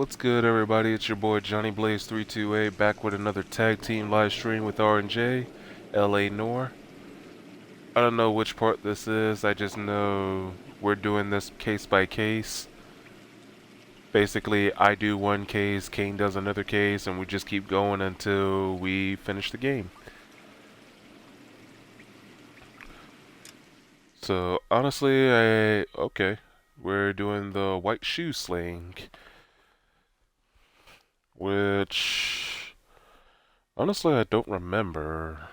What's good, everybody? It's your boy Johnny Blaze 328 back with another tag team live stream with R&J, LA Noir. I don't know which part this is. I just know we're doing this case by case. Basically, I do one case, Kane does another case, and we just keep going until we finish the game. So honestly, okay, we're doing the white shoe slaying, which honestly I don't remember.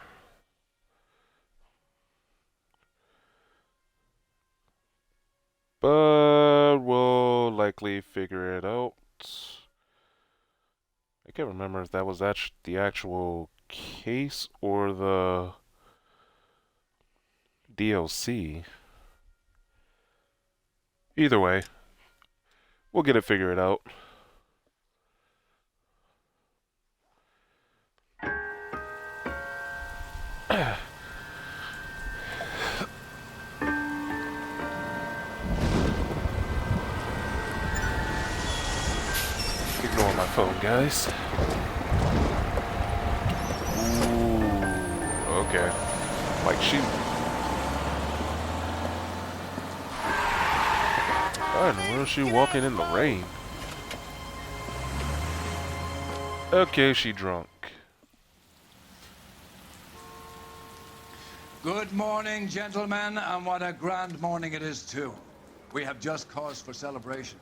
But we'll likely figure it out. I can't remember if that was the actual case or the DLC. Either way, we'll get it figured out. Ignore my phone, guys. Ooh, okay. Like shoot. I don't know, where is she walking in the rain? Okay, she drunk. Good morning, gentlemen, and what a grand morning it is, too. We have just cause for celebration.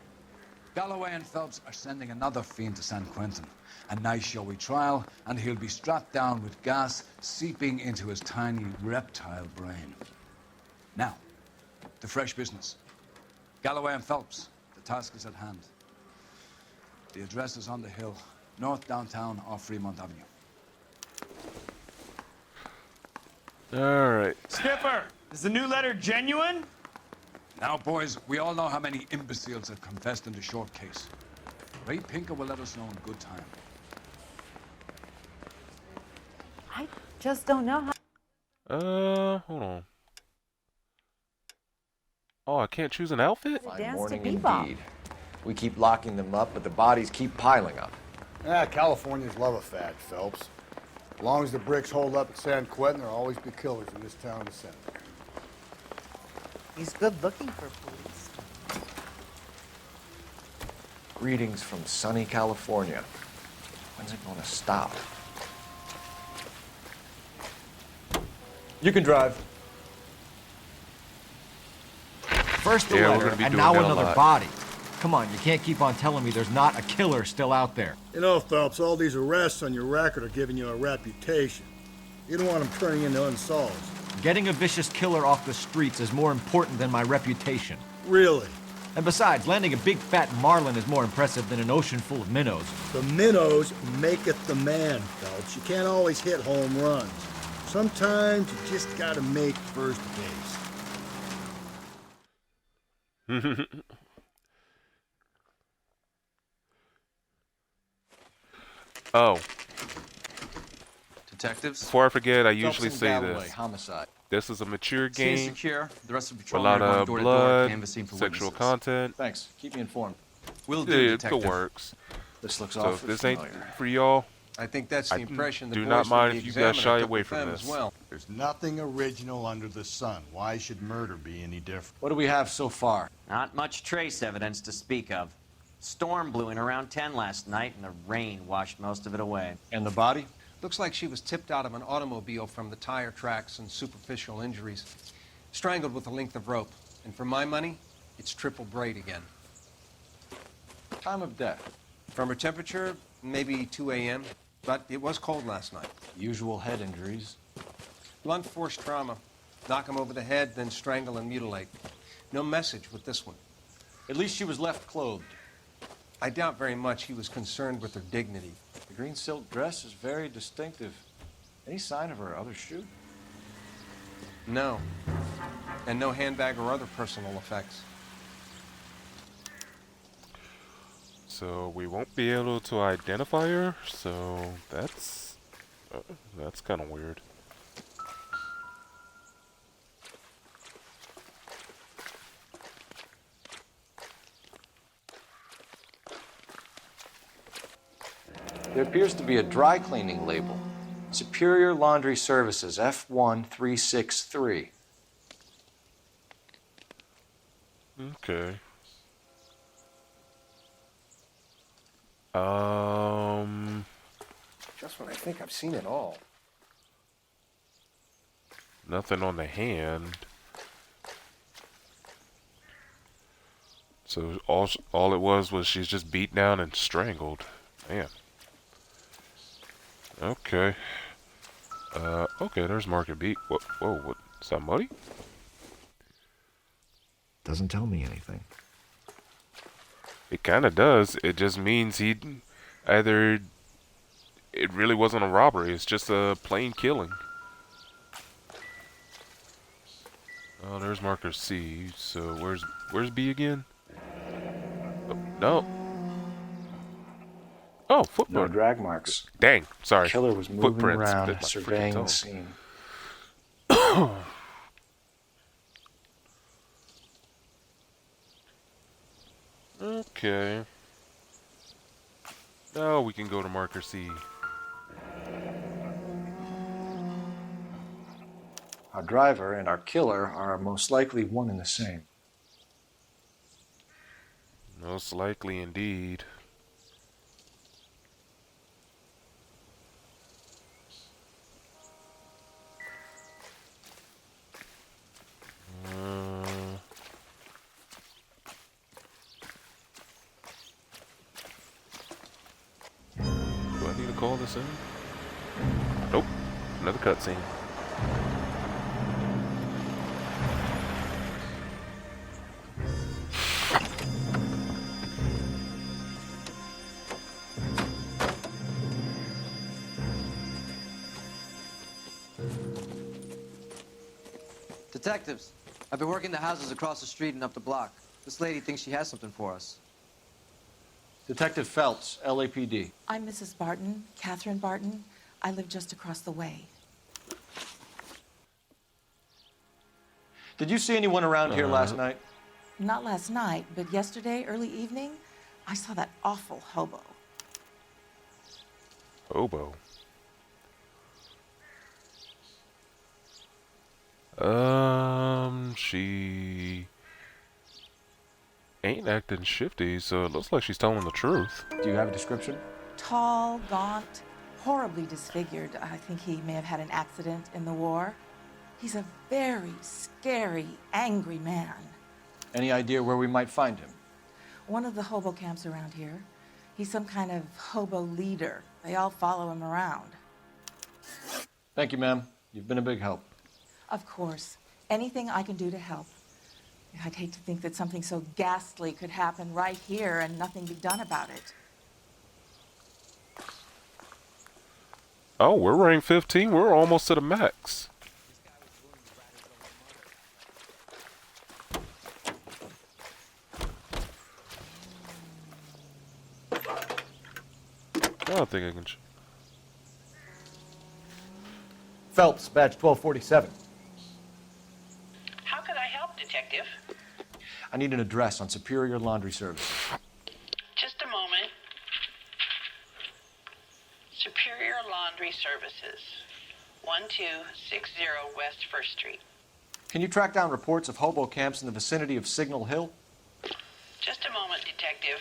Galloway and Phelps are sending another fiend to San Quentin. A nice showy trial, and he'll be strapped down with gas seeping into his tiny reptile brain. Now, to fresh business. Galloway and Phelps, the task is at hand. The address is on the hill, north downtown off Fremont Avenue. Alright. Skipper, is the new letter genuine? Now, boys, we all know how many imbeciles have confessed in the short case. Ray Pinker will let us know in good time. I just don't know how Hold on. Oh, I can't choose an outfit? to Fine dance to morning bebop. indeed. We keep locking them up, but the bodies keep piling up. Californians love a fad, Phelps. As long as the bricks hold up at San Quentin, there'll always be killers in this town to send. He's good looking for police. Greetings from sunny California. When's it going to stop? You can drive. First the Yeah, we're letter, gonna be and doing now that a another lot. body. Come on, you can't keep on telling me there's not a killer still out there. You know, Phelps, all these arrests on your record are giving you a reputation. You don't want them turning into unsolved. Getting a vicious killer off the streets is more important than my reputation. Really? And besides, landing a big fat marlin is more impressive than an ocean full of minnows. The minnows maketh the man, Phelps. You can't always hit home runs. Sometimes you just gotta make first base. Oh, Detectives? before I forget, I Phelps usually and say Galloway, this. homicide. This is a mature Scene is game secure. The rest of the with a patrol lot are going of door to door, blood, canvassing for sexual witnesses. content. Thanks. Keep me informed. Will do, Yeah, it detective. works. This looks So if awfully this ain't familiar. for y'all, I think that's the I impression the do boys not from mind the if you guys Examiner shy took away with from them this. as well. There's nothing original under the sun. Why should murder be any different? What do we have so far? Not much trace evidence to speak of. Storm blew in around 10 last night, and the rain washed most of it away. And the body? Looks like she was tipped out of an automobile from the tire tracks and superficial injuries. Strangled with a length of rope. And for my money, it's triple braid again. Time of death. From her temperature, maybe 2 a.m., but it was cold last night. Usual head injuries. Blunt force trauma. Knock him over the head, then strangle and mutilate. No message with this one. At least she was left clothed. I doubt very much he was concerned with her dignity. The green silk dress is very distinctive. Any sign of her other shoe? No. And no handbag or other personal effects. so we won't be able to identify her. So that's kind of weird. There appears to be a dry cleaning label. Superior Laundry Services, F1363. Okay. Just when I think I've seen it all. Nothing on the hand. So all it was she's just beat down and strangled. Man. Okay. Okay, there's Market Beat. Whoa, what? Is that muddy? Doesn't tell me anything. It kind of does. It just means he either... It really wasn't a robbery. It's just a plain killing. Oh, there's marker C. So where's B again? Oh, no. Oh, footprint. No drag marks. Dang, sorry. Killer was moving Footprints. around, Bit my surveying freaking the scene. Okay. Now we can go to marker C. Our driver and our killer are most likely one and the same. Most likely indeed. Do I need to call this in? Nope. Another cutscene. Detectives, I've been working the houses across the street and up the block. This lady thinks she has something for us. Detective Phelps, LAPD. I'm Mrs. Barton, Catherine Barton. I live just across the way. Did you see anyone around here last night? Not last night, but yesterday, early evening, I saw that awful hobo. Hobo. She ain't acting shifty, so it looks like she's telling the truth. Do you have a description? Tall, gaunt, horribly disfigured. I think he may have had an accident in the war. He's a very scary, angry man. Any idea where we might find him? One of the hobo camps around here. He's some kind of hobo leader. They all follow him around. Thank you, ma'am. You've been a big help. Of course. Anything I can do to help. I'd hate to think that something so ghastly could happen right here and nothing be done about it. Oh, we're rank 15. We're almost to the max. I don't think I can... Phelps, badge 1247. How can I help, Detective? I need an address on Superior Laundry Services. Just a moment. Superior Laundry Services, 1260 West 1st Street. Can you track down reports of hobo camps in the vicinity of Signal Hill? Just a moment, Detective.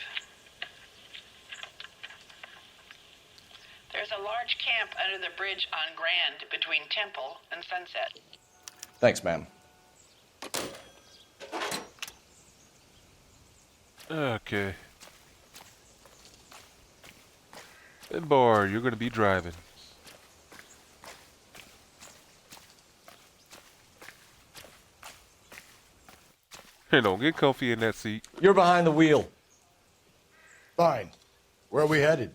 There's a large camp under the bridge on Grand between Temple and Sunset. Thanks, ma'am. Okay. Then Bar, you're gonna be driving. Hey, don't get comfy in that seat. You're behind the wheel. Fine. Where are we headed?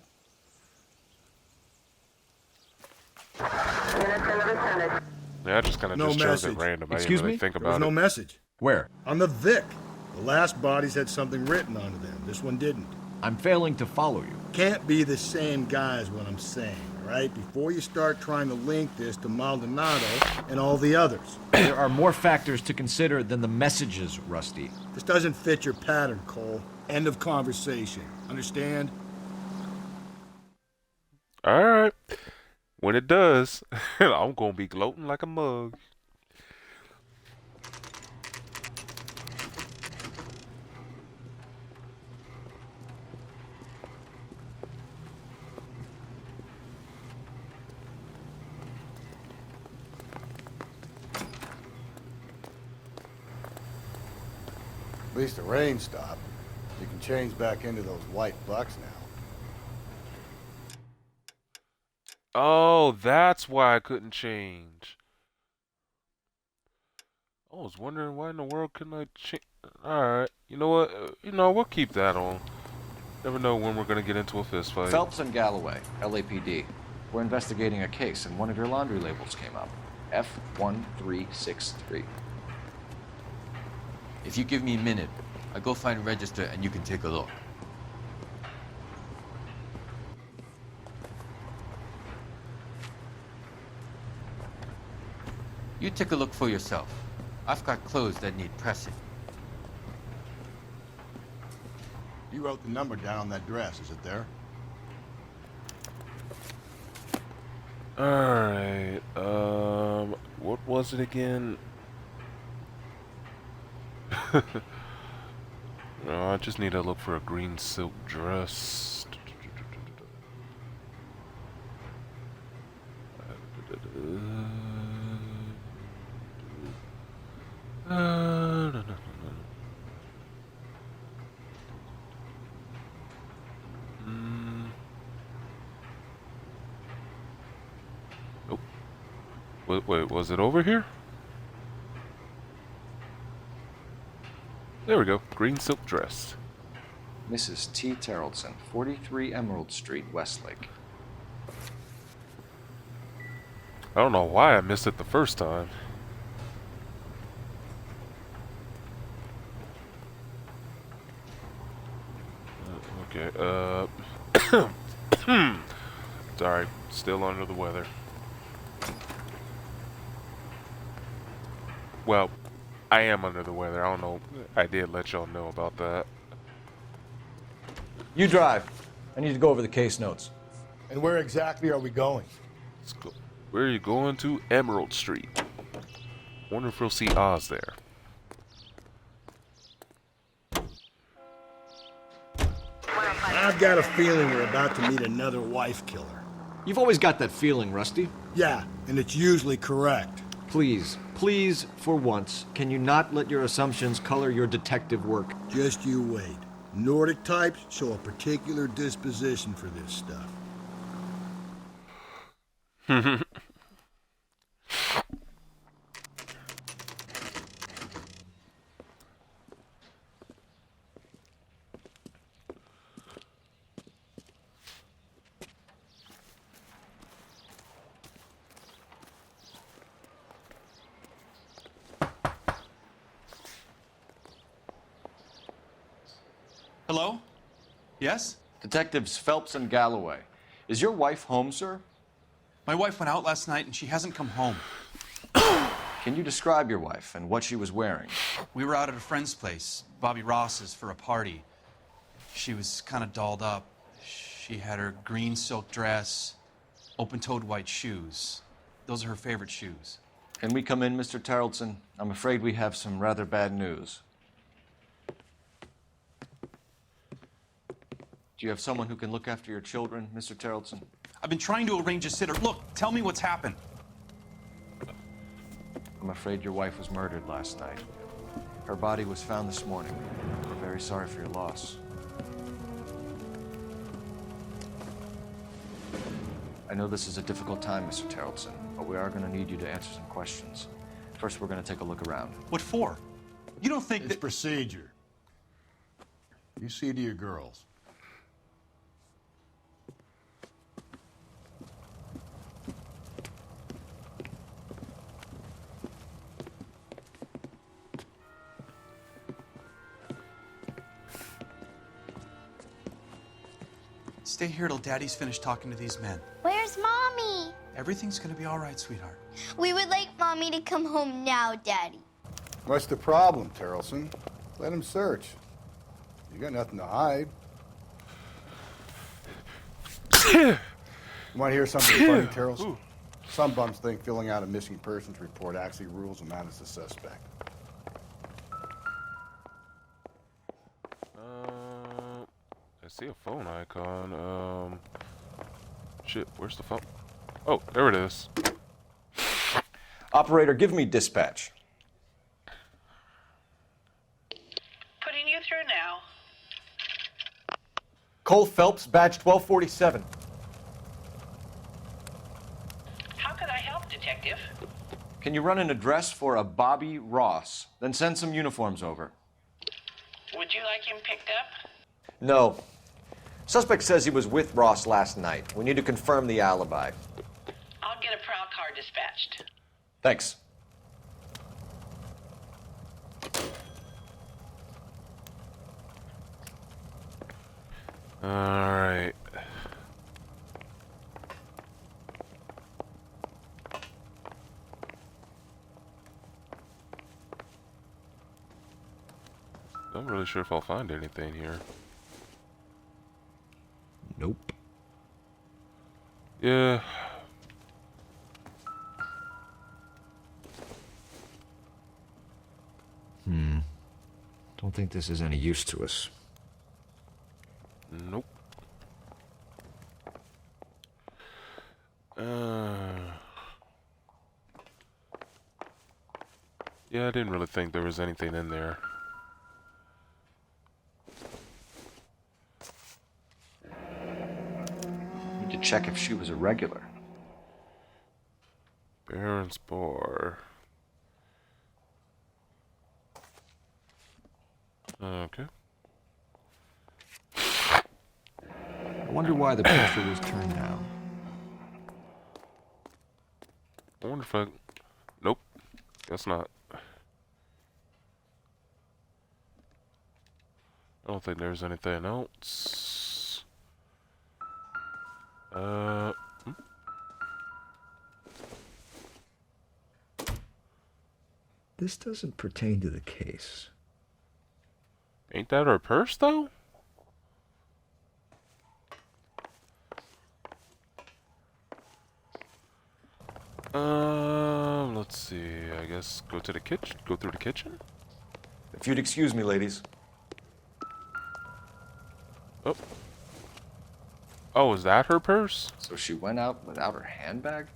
Yeah, I just kind of No just chose message. it random. Excuse I didn't really me? think There about was no it. message. Where? On the Vic. The last bodies had something written onto them. This one didn't. I'm failing to follow you. Can't be the same guy is what I'm saying, all right? Before you start trying to link this to Maldonado and all the others. There are more factors to consider than the messages, Rusty. This doesn't fit your pattern, Cole. End of conversation. Understand? Alright. When it does, I'm gonna be gloating like a mug. At least the rain stopped. You can change back into those white bucks now. Oh, that's why I couldn't change. I was wondering why in the world couldn't I change. Alright, you know what? We'll keep that on. Never know when we're gonna get into a fist fight. Phelps and Galloway, LAPD. We're investigating a case, and one of your laundry labels came up. F1363. If you give me a minute, I'll go find a register and you can take a look. You take a look for yourself. I've got clothes that need pressing. You wrote the number down on that dress, is it there? Alright, what was it again? No, I just need to look for a green silk dress. No. Nope. Wait, was it over here? There we go. Green silk dress. Mrs. T. Terrellson, 43 Emerald Street, Westlake. I don't know why I missed it the first time. Okay, sorry, still under the weather. Well, I am under the weather. I don't know. I did let y'all know about that. You drive. I need to go over the case notes. And where exactly are we going? Let's go. Where are you going to? Emerald Street. Wonder if we'll see Oz there. I've got a feeling we're about to meet another wife killer. You've always got that feeling, Rusty. Yeah, and it's usually correct. Please, for once, can you not let your assumptions color your detective work? Just you wait. Nordic types show a particular disposition for this stuff. Hello? Yes? Detectives Phelps and Galloway. Is your wife home, sir? My wife went out last night and she hasn't come home. Can you describe your wife and what she was wearing? We were out at a friend's place, Bobby Ross's, for a party. She was kind of dolled up. She had her green silk dress, open-toed white shoes. Those are her favorite shoes. Can we come in, Mr. Terrellson? I'm afraid we have some rather bad news. Do you have someone who can look after your children, Mr. Terrellson? I've been trying to arrange a sitter. Look, tell me what's happened. I'm afraid your wife was murdered last night. Her body was found this morning. We're very sorry for your loss. I know this is a difficult time, Mr. Terrellson, but we are going to need you to answer some questions. First, we're going to take a look around. What for? You don't think It's that... procedure. You see to your girls. Stay here till Daddy's finished talking to these men. Where's Mommy? Everything's gonna be all right, sweetheart. We would like Mommy to come home now, Daddy. What's the problem, Terrellson? Let him search. You got nothing to hide. Want to hear something funny, Terrells? Some bums think filling out a missing persons report actually rules them out as a suspect. I see a phone icon. Shit, where's the phone? Oh, there it is. Operator, give me dispatch. Putting you through now. Cole Phelps, badge 1247. How could I help, Detective? Can you run an address for a Bobby Ross? Then send some uniforms over. Would you like him picked up? No. Suspect says he was with Ross last night. We need to confirm the alibi. I'll get a prowl car dispatched. Thanks. Alright. Not really sure if I'll find anything here. Nope. Yeah. Don't think this is any use to us. Nope. Yeah, I didn't really think there was anything in there. Need to check if she was a regular. Baron's Bar. Okay. I wonder why the pressure was turned down. I wonder if I... Nope. Guess not. I don't think there's anything else. This doesn't pertain to the case. Ain't that her purse, though? Let's see. I guess go to the kitchen. Go through the kitchen. If you'd excuse me, ladies. Oh. Oh, is that her purse? So she went out without her handbag?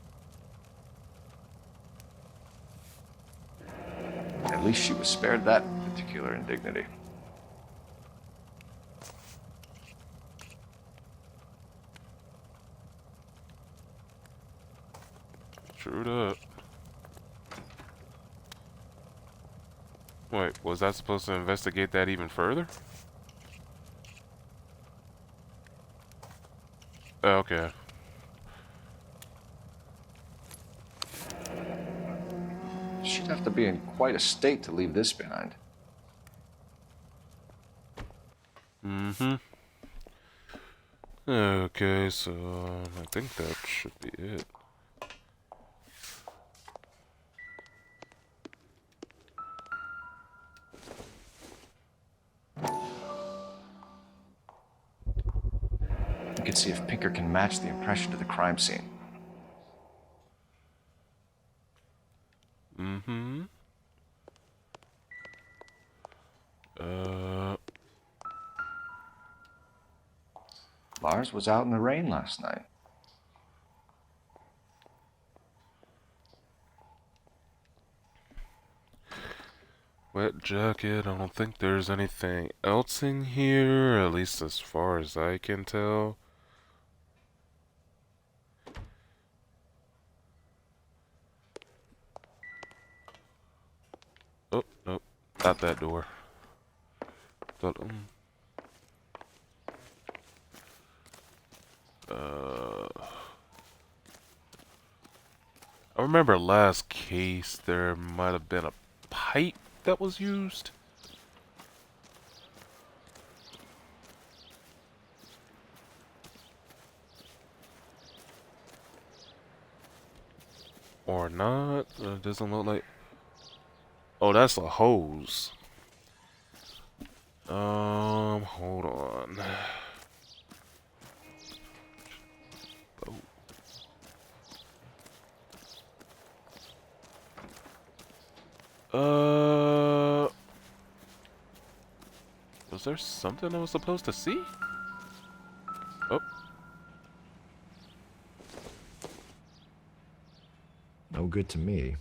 At least she was spared that particular indignity. Screwed up. Wait, was I supposed to investigate that even further? Oh, okay. She'd have to be in quite a state to leave this behind. Mm-hmm. Okay, so I think that should be it. We can see if Pinker can match the impression to the crime scene. Mm-hmm. Lars was out in the rain last night. Wet jacket. I don't think there's anything else in here, at least as far as I can tell. Oh, nope. Not that door. But, I remember last case there might have been a pipe that was used. Or not. It doesn't look like... Oh, that's a hose. Hold on. Oh. Was there something I was supposed to see? Oh. No good to me.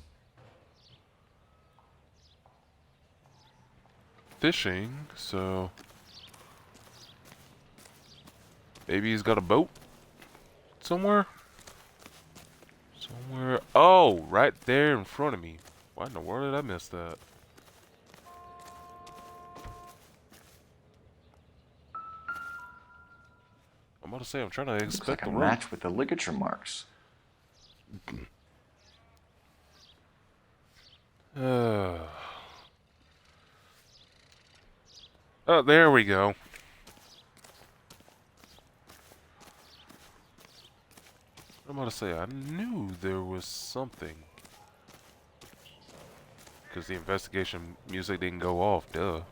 Fishing, so maybe he's got a boat somewhere. Somewhere. Oh, right there in front of me. Why in the world did I miss that? I'm about to say I'm trying to Looks expect like a the rope. match with the ligature marks. Oh, there we go. I'm about to say, I knew there was something. Because the investigation music didn't go off, duh.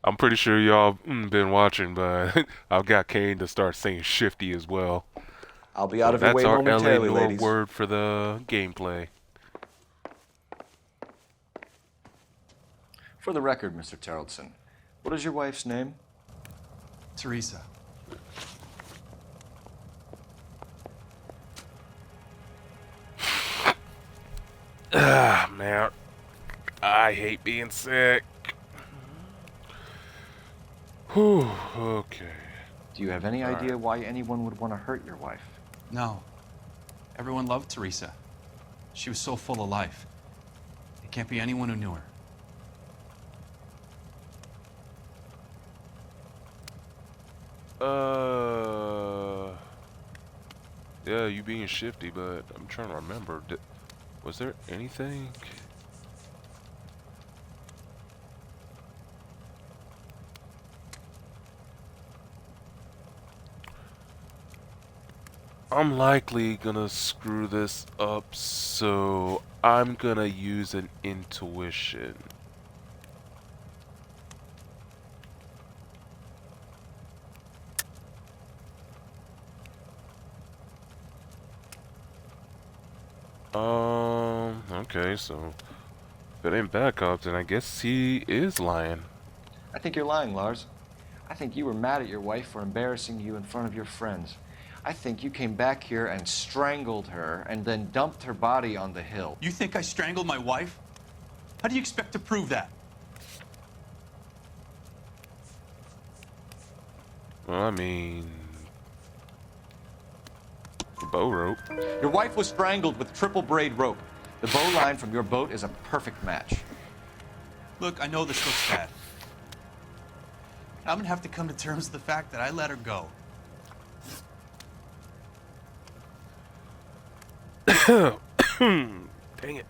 I'm pretty sure y'all been watching, but I've got Kane to start saying shifty as well. I'll be out of your That's way our momentarily, LA Noir ladies. word for the gameplay. For the record, Mr. Terrellson, what is your wife's name? Teresa. Ah, man. I hate being sick. Whew, okay. Do you have any idea why anyone would want to hurt your wife? No. Everyone loved Teresa. She was so full of life. It can't be anyone who knew her. Yeah, you being shifty, but I'm trying to remember. Was there anything? I'm likely gonna screw this up, so I'm gonna use an intuition. Okay, so if it ain't backup, then I guess he is lying. I think you're lying, Lars. I think you were mad at your wife for embarrassing you in front of your friends. I think you came back here and strangled her and then dumped her body on the hill. You think I strangled my wife? How do you expect to prove that? Well, I mean, the bow rope. Your wife was strangled with triple braid rope. The bow line from your boat is a perfect match. Look, I know this looks bad. I'm gonna have to come to terms with the fact that I let her go. Dang it.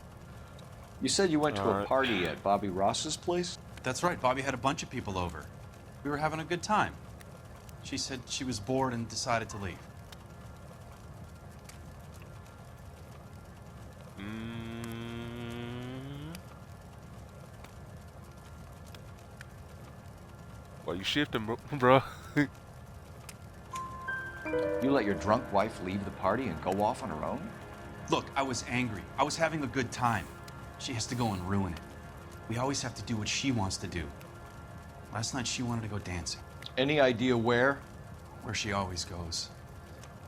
You said you went to a party at Bobby Ross's place? That's right, Bobby had a bunch of people over. We were having a good time. She said she was bored and decided to leave. Why you shifting, bro? You let your drunk wife leave the party and go off on her own? Look, I was angry. I was having a good time. She has to go and ruin it. We always have to do what she wants to do. Last night she wanted to go dancing. Any idea where? Where she always goes.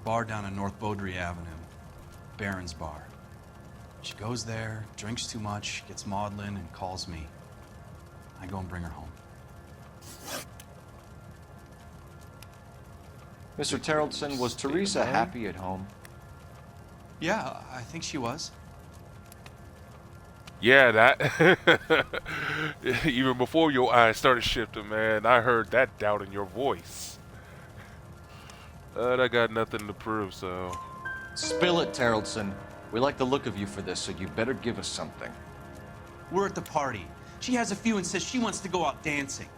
Bar down on North Beaudry Avenue. Baron's Bar. She goes there, drinks too much, gets maudlin, and calls me. I go and bring her home. Mr. Terrellson, was Teresa happy at home? Yeah, I think she was. Yeah, that. Even before your eyes started shifting, man, I heard that doubt in your voice. But I got nothing to prove, so. Spill it, Terrellson. We like the look of you for this, so you better give us something. We're at the party. She has a few and says she wants to go out dancing.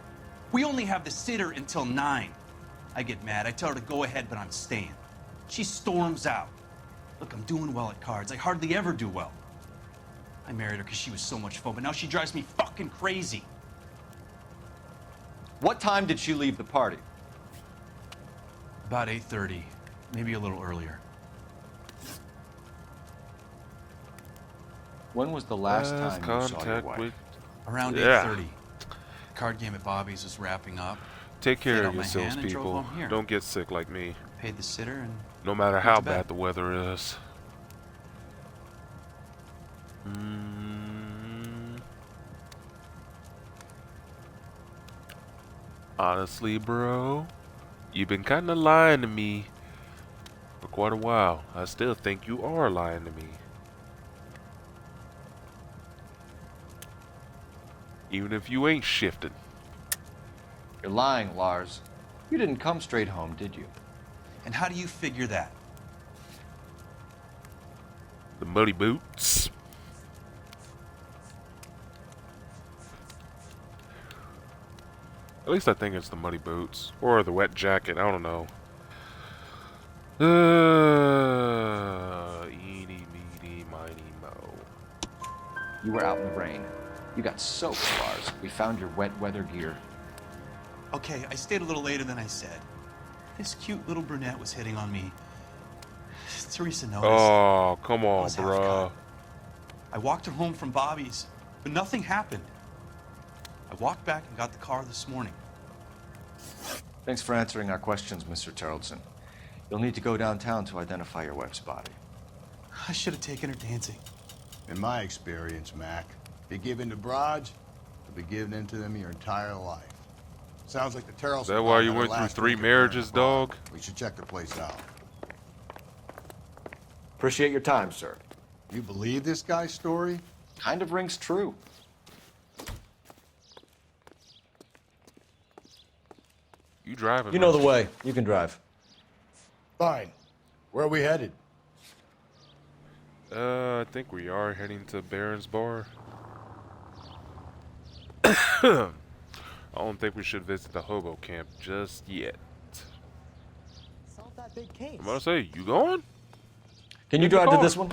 We only have the sitter until 9. I get mad. I tell her to go ahead, but I'm staying. She storms out. Look, I'm doing well at cards. I hardly ever do well. I married her because she was so much fun, but now she drives me fucking crazy. What time did she leave the party? About 8:30, maybe a little earlier. When was the last Last time you saw your contact wife? with... Around Yeah. 8:30. Card game at Bobby's was wrapping up. Take care Laid of out my yourselves, hand and drove people. home here. Don't get sick like me. Paid the sitter and No matter went how to bed. bad the weather is. Honestly, bro, you've been kinda lying to me for quite a while. I still think you are lying to me. Even if you ain't shifting. You're lying, Lars. You didn't come straight home, did you? And how do you figure that? The muddy boots. At least I think it's the muddy boots. Or the wet jacket, I don't know. Eeny, meeny, miny, mo. You were out in the rain. You got soaked, Lars. We found your wet weather gear. Okay, I stayed a little later than I said. This cute little brunette was hitting on me. Teresa noticed. Oh, come I on, was half bruh. cut. I walked her home from Bobby's, but nothing happened. I walked back and got the car this morning. Thanks for answering our questions, Mr. Tarleton. You'll need to go downtown to identify your wife's body. I should have taken her dancing. In my experience, Mac, if you give in to broads, you'll be giving in to them your entire life. Sounds like the Terrells. Is that why you went through 3 marriages, dog? We should check the place out. Appreciate your time, sir. You believe this guy's story? Kind of rings true. You driving? You know the man. way. You can drive. Fine. Where are we headed? I think we are heading to Baron's Bar. I don't think we should visit the hobo camp just yet. Solve that big case. I'm gonna say, you going? Can you In the drive to car. this one?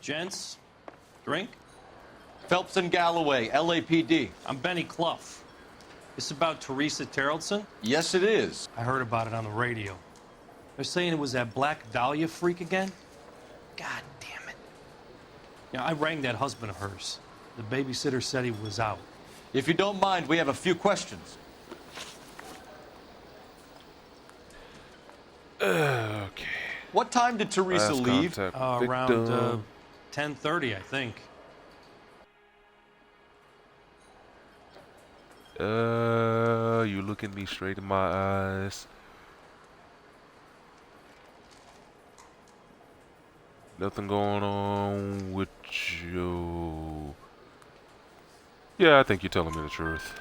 Gents, drink? Phelps and Galloway, LAPD. I'm Benny Clough. This about Teresa Tarleton? Yes, it is. I heard about it on the radio. They're saying it was that Black Dahlia freak again? God damn it. Yeah, I rang that husband of hers. The babysitter said he was out. If you don't mind, we have a few questions. Okay. What time did Teresa Last leave? contact Around victim. 10:30, I think. You looking me straight in my eyes. Nothing going on with you. Yeah, I think you're telling me the truth.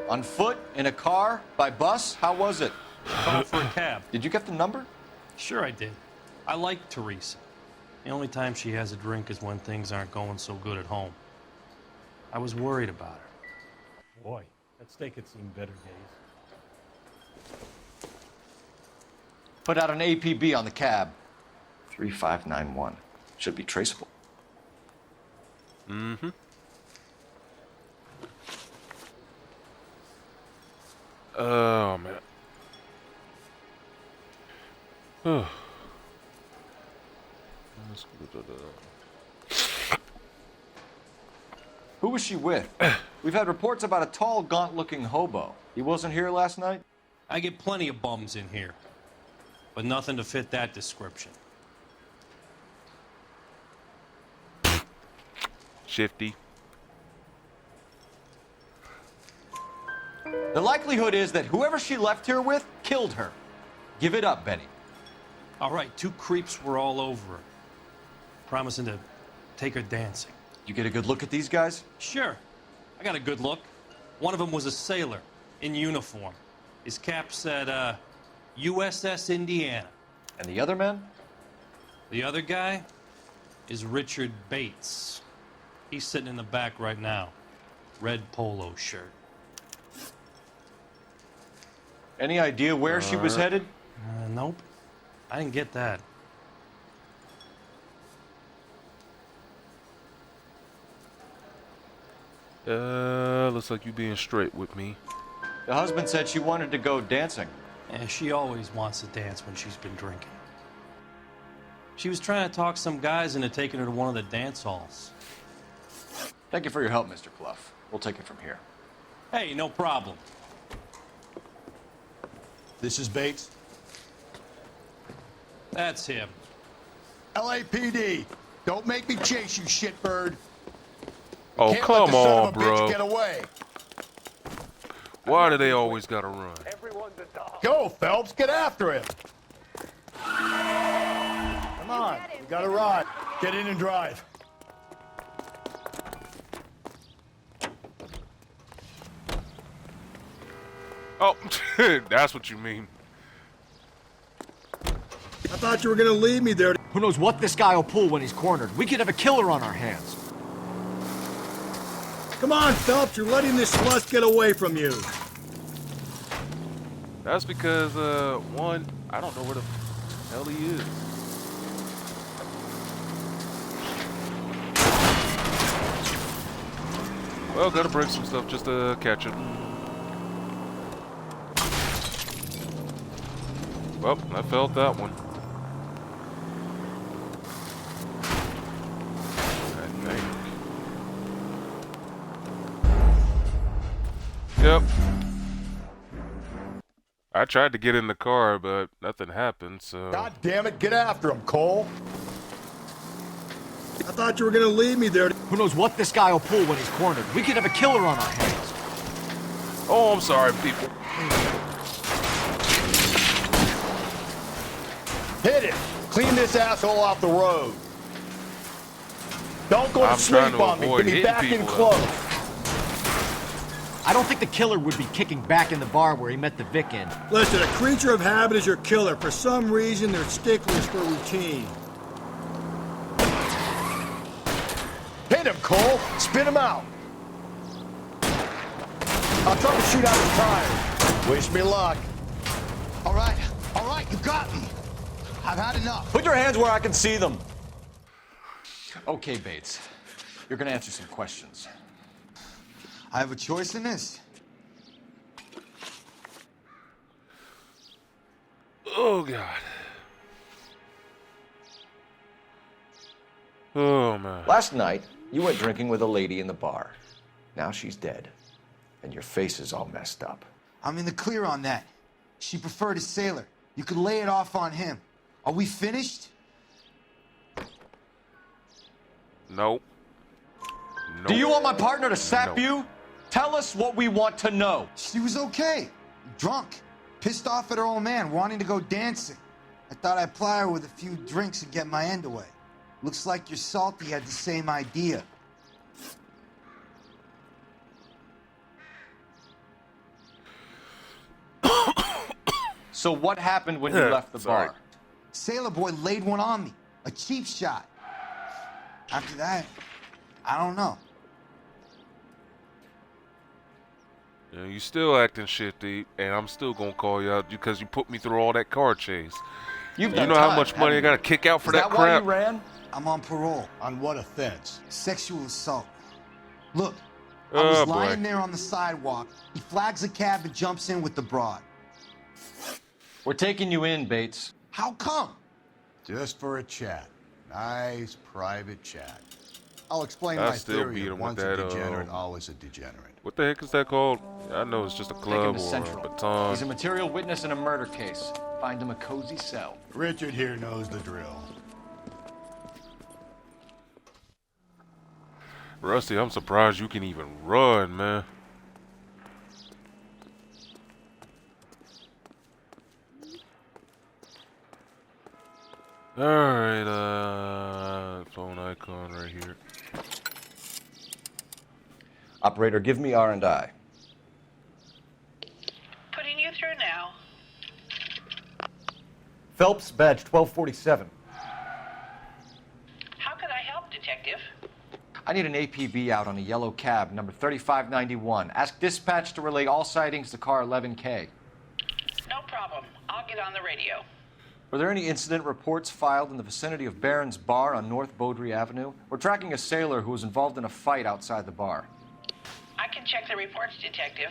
On foot? In a car? By bus? How was it? Called for a cab. Did you get the number? Sure I did. I like Teresa. The only time she has a drink is when things aren't going so good at home. I was worried about her. Boy, that steak had seen better days. Put out an APB on the cab. 3591. Should be traceable. Mm-hmm. Oh, man. Oh. Who was she with? We've had reports about a tall, gaunt-looking hobo. He wasn't here last night? I get plenty of bums in here, but nothing to fit that description. Shifty. The likelihood is that whoever she left here with killed her. Give it up, Benny. All right, 2 creeps were all over her, promising to take her dancing. You get a good look at these guys? Sure. I got a good look. One of them was a sailor in uniform. His cap said, USS Indiana. And the other man? The other guy is Richard Bates. He's sitting in the back right now. Red polo shirt. Any idea where she was headed? Nope. I didn't get that. Looks like you being straight with me. The husband said she wanted to go dancing. Yeah, she always wants to dance when she's been drinking. She was trying to talk some guys into taking her to one of the dance halls. Thank you for your help, Mr. Clough. We'll take it from here. Hey, no problem. This is Bates. That's him. LAPD. Don't make me chase you, shitbird. Oh, Can't come let the son on, of a bitch bro. get away. Why do they always gotta run? Go, Phelps. Get after him. Come on. We got a ride. Get in and drive. Oh, that's what you mean. I thought you were gonna leave me there. Who knows what this guy will pull when he's cornered? We could have a killer on our hands. Come on, Phelps, you're letting this slut get away from you. That's because, one, I don't know where the hell he is. Well, gotta break some stuff just to catch him. Well, I felt that one. I think. Yep. I tried to get in the car, but nothing happened, so... God damn it, get after him, Cole. I thought you were gonna leave me there. Who knows what this guy will pull when he's cornered? We could have a killer on our hands. Oh, I'm sorry, people. Hit it. Clean this asshole off the road. Don't go to sleep on me. Get me back in close. I don't think the killer would be kicking back in the bar where he met the Vic in. Listen, a creature of habit is your killer. For some reason, they're sticklers for routine. Hit him, Cole. Spin him out. I'll try to shoot out his tires. Wish me luck. All right, you got me. I've had enough. Put your hands where I can see them. Okay, Bates. You're gonna answer some questions. I have a choice in this. Oh, God. Oh, man. Last night, you went drinking with a lady in the bar. Now she's dead. And your face is all messed up. I'm in the clear on that. She preferred a sailor. You could lay it off on him. Are we finished? Nope. Do you want my partner to sap you? Tell us what we want to know. She was okay. Drunk. Pissed off at her old man, wanting to go dancing. I thought I'd ply her with a few drinks and get my end away. Looks like your Salty had the same idea. So what happened when you left the bar? Sailor boy laid one on me. A cheap shot. After that, I don't know. Yeah, you still acting shifty, and I'm still gonna call you out because you put me through all that car chase. You know how much money I gotta kick out for that crap? Why you ran? I'm on parole. On what offense? Sexual assault. Look, I was boy. lying there on the sidewalk. He flags a cab and jumps in with the broad. We're taking you in, Bates. How come? Just for a chat. Nice private chat. I'll explain I my still theory beat of him once with a that, degenerate, always a degenerate. What the heck is that called? I know it's just a Take club him to or Central. a baton. He's a material witness in a murder case. Find him a cozy cell. Richard here knows the drill. Rusty, I'm surprised you can even run, man. Alright, phone icon right here. Operator, give me R&I. Putting you through now. Phelps, badge 1247. How can I help, Detective? I need an APB out on a yellow cab, number 3591. Ask dispatch to relay all sightings to car 11K. No problem. I'll get on the radio. Were there any incident reports filed in the vicinity of Barron's Bar on North Beaudry Avenue? We're tracking a sailor who was involved in a fight outside the bar. I can check the reports, Detective.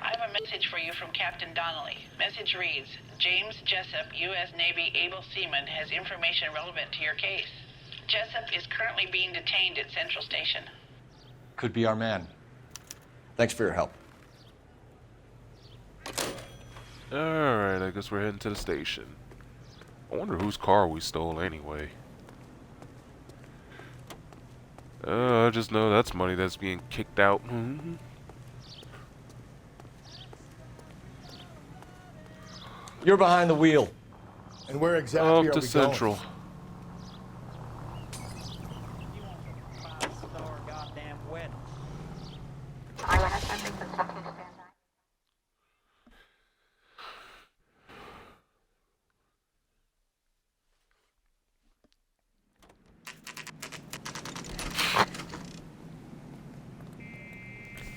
I have a message for you from Captain Donnelly. Message reads, James Jessup, U.S. Navy able seaman, has information relevant to your case. Jessup is currently being detained at Central Station. Could be our man. Thanks for your help. Alright, I guess we're heading to the station. I wonder whose car we stole anyway. I just know that's money that's being kicked out. You're behind the wheel. And where exactly Up are to we Central. going?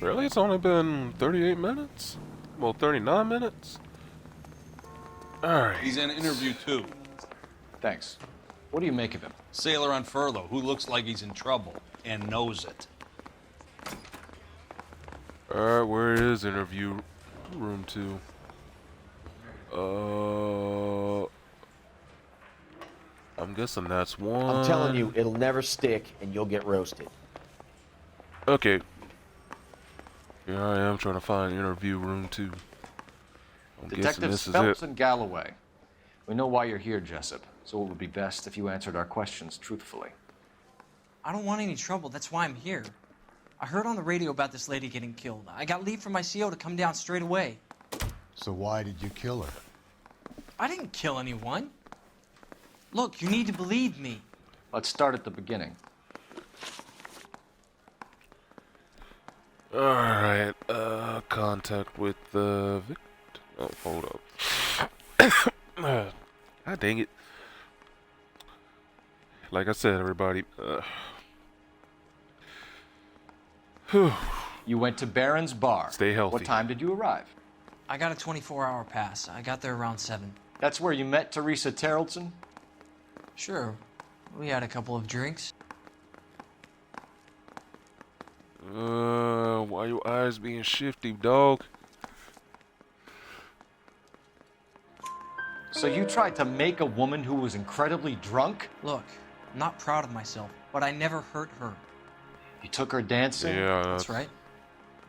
Really? It's only been 38 minutes? Well, 39 minutes? Alright. He's in interview 2. Thanks. What do you make of him? Sailor on furlough who looks like he's in trouble and knows it. Alright, where is interview room 2? I'm guessing that's one. I'm telling you, it'll never stick and you'll get roasted. Okay. Here I am trying to find interview room 2. I'm guessing Detectives this is Phelps it. and Galloway. We know why you're here, Jessup, so it would be best if you answered our questions truthfully. I don't want any trouble. That's why I'm here. I heard on the radio about this lady getting killed. I got leave from my CO to come down straight away. So why did you kill her? I didn't kill anyone. Look, you need to believe me. Let's start at the beginning. Alright, contact with the victim. Oh, hold up. God dang it. Like I said, everybody. You went to Barron's Bar. Stay healthy. What time did you arrive? I got a 24-hour pass. I got there around 7. That's where you met Teresa Terrellson? Sure. We had a couple of drinks. Why your eyes being shifty, dog? So you tried to make a woman who was incredibly drunk? Look, I'm not proud of myself, but I never hurt her. You took her dancing? Yeah. That's right.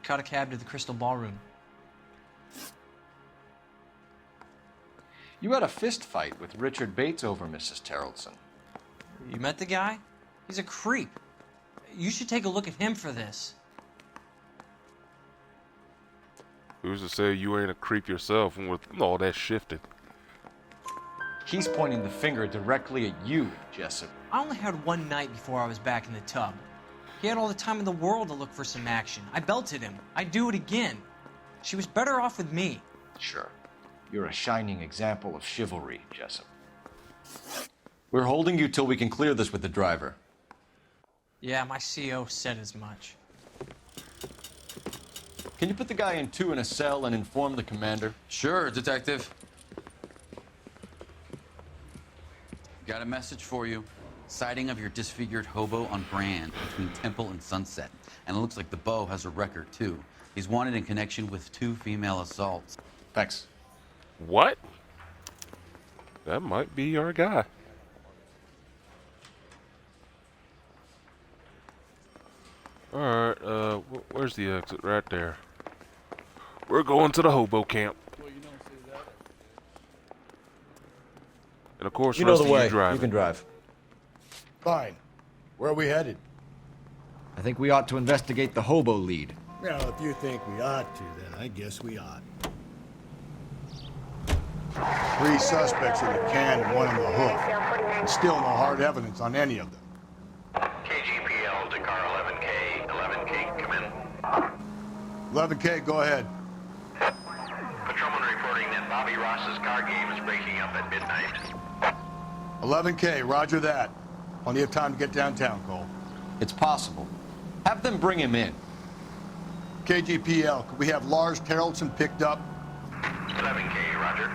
Caught a cab to the Crystal Ballroom. You had a fist fight with Richard Bates over Mrs. Terrellson. You met the guy? He's a creep. You should take a look at him for this. Who's to say you ain't a creep yourself with all that shifting? He's pointing the finger directly at you, Jessup. I only had one night before I was back in the tub. He had all the time in the world to look for some action. I belted him. I'd do it again. She was better off with me. Sure. You're a shining example of chivalry, Jessup. We're holding you till we can clear this with the driver. Yeah, my CO said as much. Can you put the guy in 2 in a cell and inform the commander? Sure, Detective. Got a message for you. Sighting of your disfigured hobo on Grand between Temple and Sunset. And it looks like the Beau has a record, too. He's wanted in connection with 2 female assaults. Thanks. What? That might be our guy. Alright, where's the exit? Right there. We're going to the hobo camp. And of course, You know the way. you drive. You can drive. Fine. Where are we headed? I think we ought to investigate the hobo lead. Well, if you think we ought to, then I guess we ought. 3 suspects in the can and 1 in the hook. And still no hard evidence on any of them. KGPL to car 11K. 11K, come in. 11K, go ahead. Patrolman reporting that Bobby Ross's car game is breaking up at midnight. 11K, roger that. Plenty of time to get downtown, Cole. It's possible. Have them bring him in. KGPL, could we have Lars Carrollson picked up? 11K, Roger.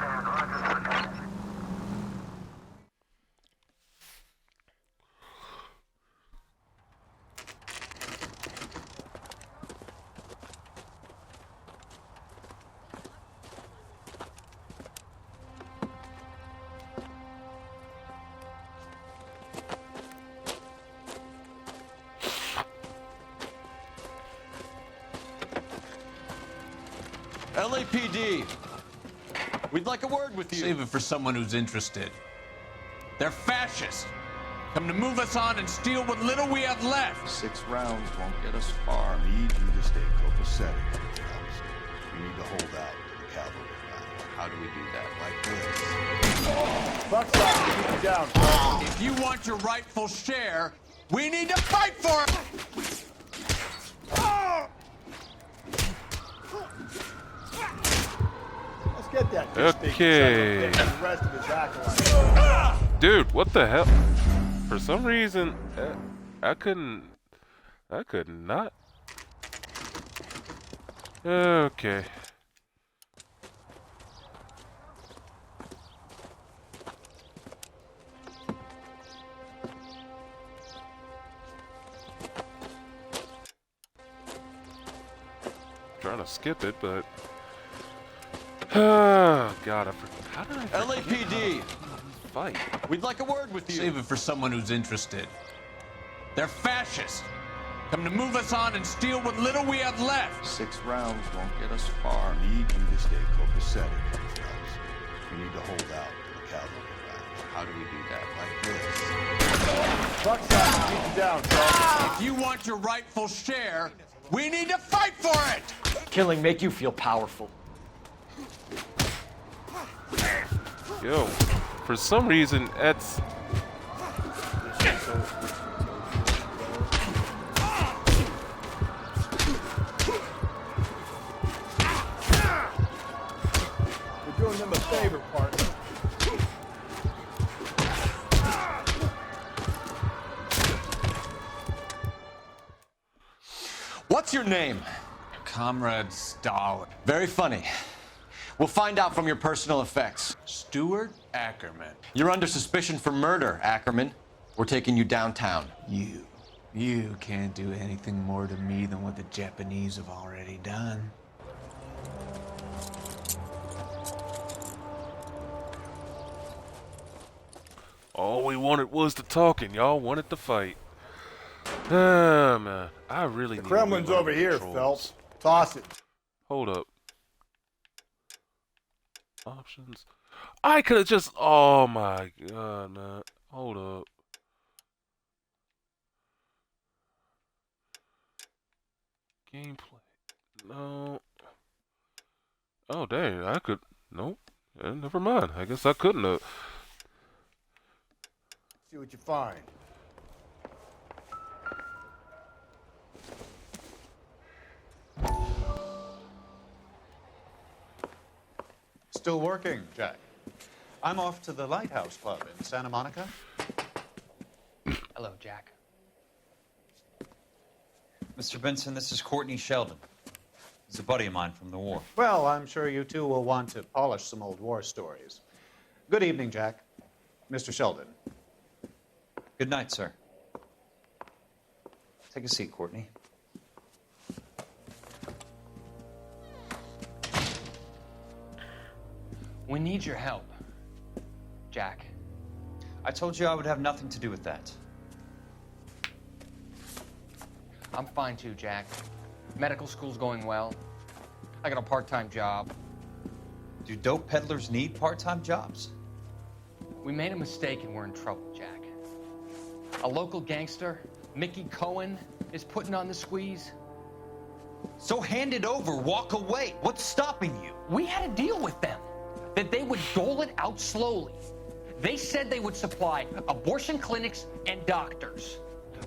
LAPD, we'd like a word with you. Save it for someone who's interested. They're fascists. Come to move us on and steal what little we have left. 6 rounds won't get us far. I need you to stay copacetic, Phelps. We need to hold out to the cavalry line. How do we do that? Like this. Buck's out to keep you down, Phelps. If you want your rightful share, we need to fight for it! Let's get that Okay. and the rest of his acolytes. Dude, what the hell? For some reason, I could not. Okay. Trying to skip it, but oh God, I forgot. How did I forget LAPD, fight? we'd like a word with you. Save it for someone who's interested. They're fascists. Come to move us on and steal what little we have left. 6 rounds won't get us far. I need you to stay copacetic, Phelps. We need to hold out to the cavalry line. How do we do that? Like this. Buck's out to keep you down, Phelps. If you want your rightful share, we need to fight for it! Killing make you feel powerful. Yo, for some reason, that's. You're doing them a favor, partner. What's your name? Comrade Stalin. Very funny. We'll find out from your personal effects. Stuart Ackerman. You're under suspicion for murder, Ackerman. We're taking you downtown. You can't do anything more to me than what the Japanese have already done. All we wanted was to talk, and y'all wanted to fight. Ah, man, I really need. The Kremlin's to over here, controls. Phelps. Toss it. Hold up. Options. I could have just. Oh my God, man. Hold up. Gameplay. No. Oh dang, I could. Nope. Never mind. I guess I couldn't have. See what you find. Still working, Jack. I'm off to the Lighthouse Club in Santa Monica. Hello, Jack. Mr. Benson, this is Courtney Sheldon. He's a buddy of mine from the war. Well, I'm sure you two will want to polish some old war stories. Good evening, Jack. Mr. Sheldon. Good night, sir. Take a seat, Courtney. We need your help, Jack. I told you I would have nothing to do with that. I'm fine too, Jack. Medical school's going well. I got a part-time job. Do dope peddlers need part-time jobs? We made a mistake and we're in trouble, Jack. A local gangster, Mickey Cohen, is putting on the squeeze. So hand it over, walk away. What's stopping you? We had a deal with them that they would dole it out slowly. They said they would supply abortion clinics and doctors,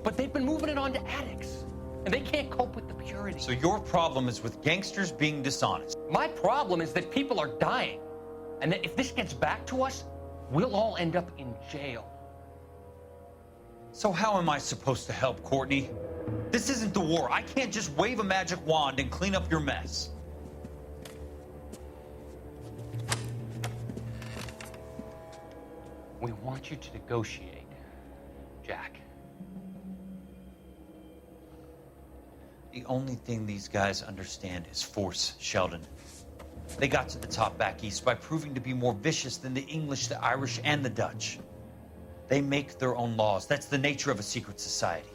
but they've been moving it on to addicts, and they can't cope with the purity. So your problem is with gangsters being dishonest. My problem is that people are dying, and that if this gets back to us, we'll all end up in jail. So how am I supposed to help, Courtney? This isn't the war. I can't just wave a magic wand and clean up your mess. We want you to negotiate, Jack. The only thing these guys understand is force, Sheldon. They got to the top back east by proving to be more vicious than the English, the Irish, and the Dutch. They make their own laws. That's the nature of a secret society.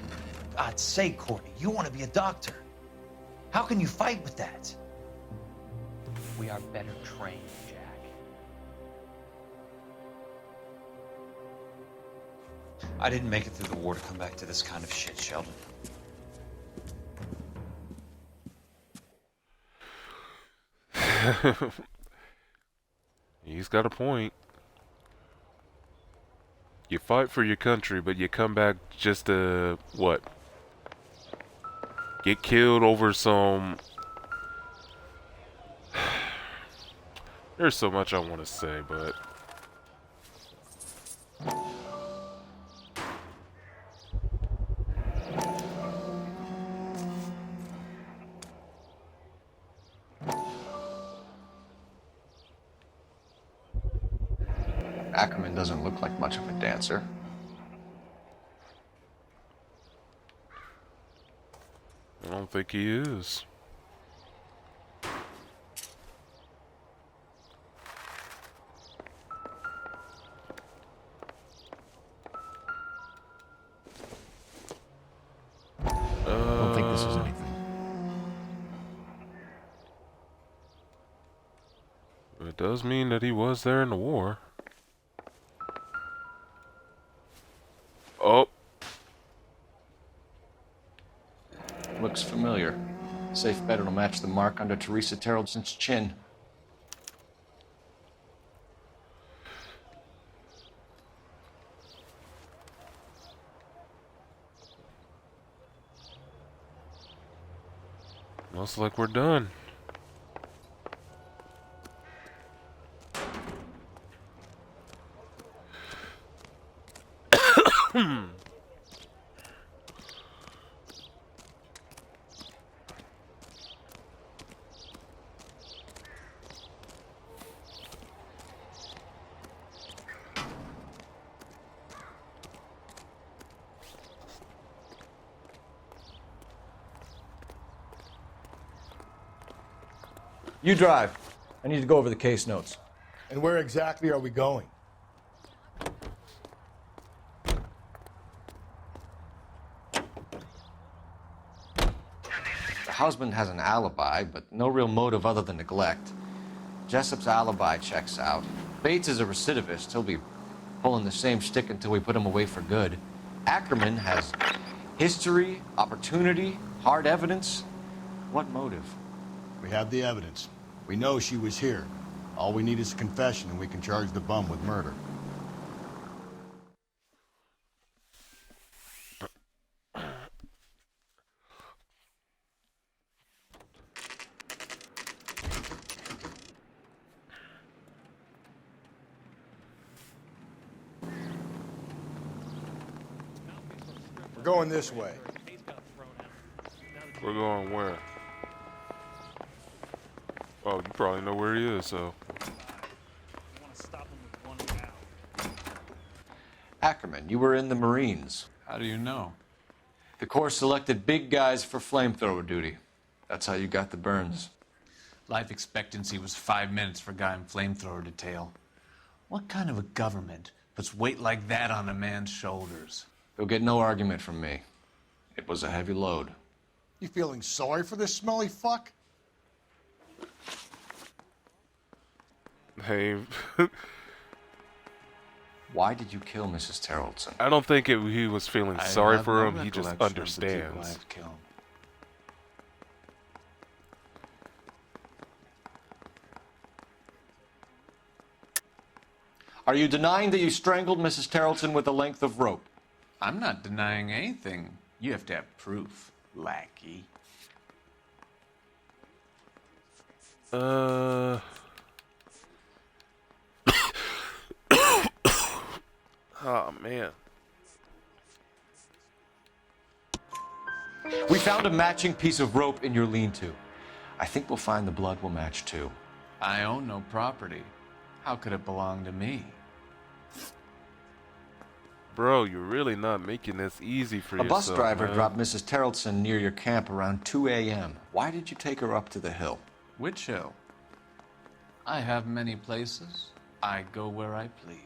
For God's sake, Courtney, you want to be a doctor. How can you fight with that? We are better trained, Jack. I didn't make it through the war to come back to this kind of shit, Sheldon. He's got a point. You fight for your country, but you come back just to, what? Get killed over some... There's so much I want to say, but... Ackerman doesn't look like much of a dancer. I don't think he is. I don't think this is anything. It does mean that he was there in the war. Oh. Looks familiar. Safe bet it'll match the mark under Teresa Terreldson's chin. Looks like we're done. You drive. I need to go over the case notes. And where exactly are we going? The husband has an alibi, but no real motive other than neglect. Jessup's alibi checks out. Bates is a recidivist. He'll be pulling the same stick until we put him away for good. Ackerman has history, opportunity, hard evidence. What motive? We have the evidence. We know she was here. All we need is a confession, and we can charge the bum with murder. We're going this way. We're going where? Oh, you probably know where he is, so... Ackerman, you were in the Marines. How do you know? The Corps selected big guys for flamethrower duty. That's how you got the burns. Life expectancy was 5 minutes for a guy in flamethrower detail. What kind of a government puts weight like that on a man's shoulders? You'll get no argument from me. It was a heavy load. You feeling sorry for this smelly fuck? Hey... Why did you kill Mrs. Terrelson? I don't think he was feeling sorry for him, he just recollection of the people understands. I've killed. Are you denying that you strangled Mrs. Terrelson with a length of rope? I'm not denying anything. You have to have proof, lackey. man. We found a matching piece of rope in your lean-to. I think we'll find the blood will match too. I own no property. How could it belong to me? Bro, you're really not making this easy for A yourself, bus driver man. dropped Mrs. Terrellson near your camp around 2 a.m. Why did you take her up to the hill? Which hill? I have many places. I go where I please.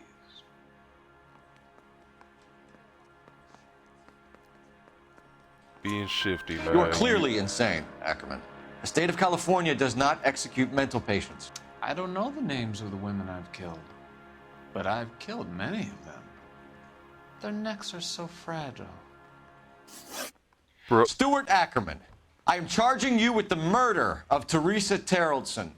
Being shifty, man. You are clearly insane, Ackerman. The state of California does not execute mental patients. I don't know the names of the women I've killed, but I've killed many of them. Their necks are so fragile. Bro. Stuart Ackerman, I am charging you with the murder of Teresa Terrellson.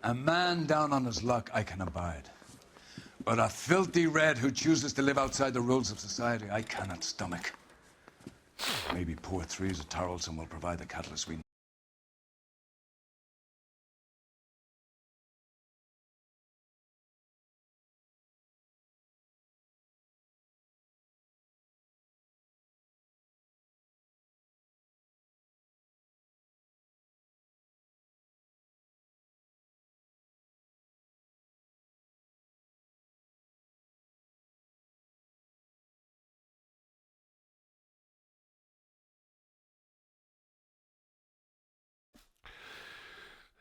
A man down on his luck I can abide. But a filthy red who chooses to live outside the rules of society I cannot stomach. Maybe poor Teresa Tarleton will provide the catalyst we need.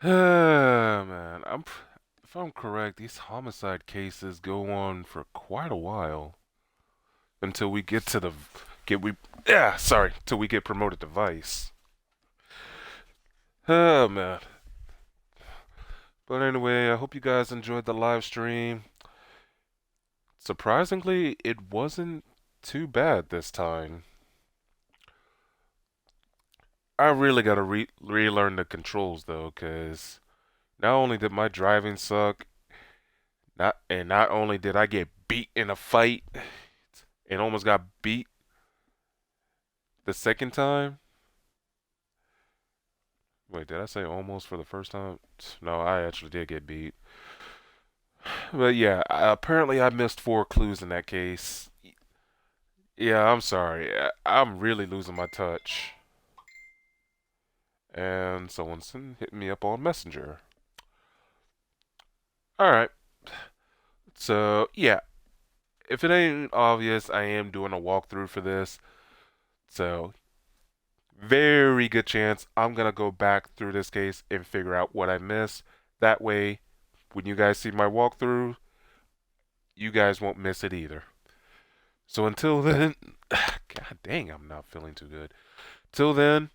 Man, if I'm correct, these homicide cases go on for quite a while until we get to till we get promoted to vice. Oh man. But anyway, I hope you guys enjoyed the live stream. Surprisingly, it wasn't too bad this time. I really gotta relearn the controls though, cause not only did my driving suck, not only did I get beat in a fight, and almost got beat the second time. Wait, did I say almost for the first time? No, I actually did get beat. But yeah, apparently I missed 4 clues in that case. Yeah, I'm sorry. I'm really losing my touch. And someone's hitting me up on Messenger. Alright. So, yeah. If it ain't obvious, I am doing a walkthrough for this. So, very good chance I'm going to go back through this case and figure out what I missed. That way, when you guys see my walkthrough, you guys won't miss it either. So until then, god dang, I'm not feeling too good. Till then,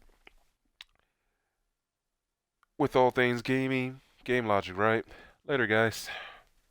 with all things gaming, game logic, right? Later, guys.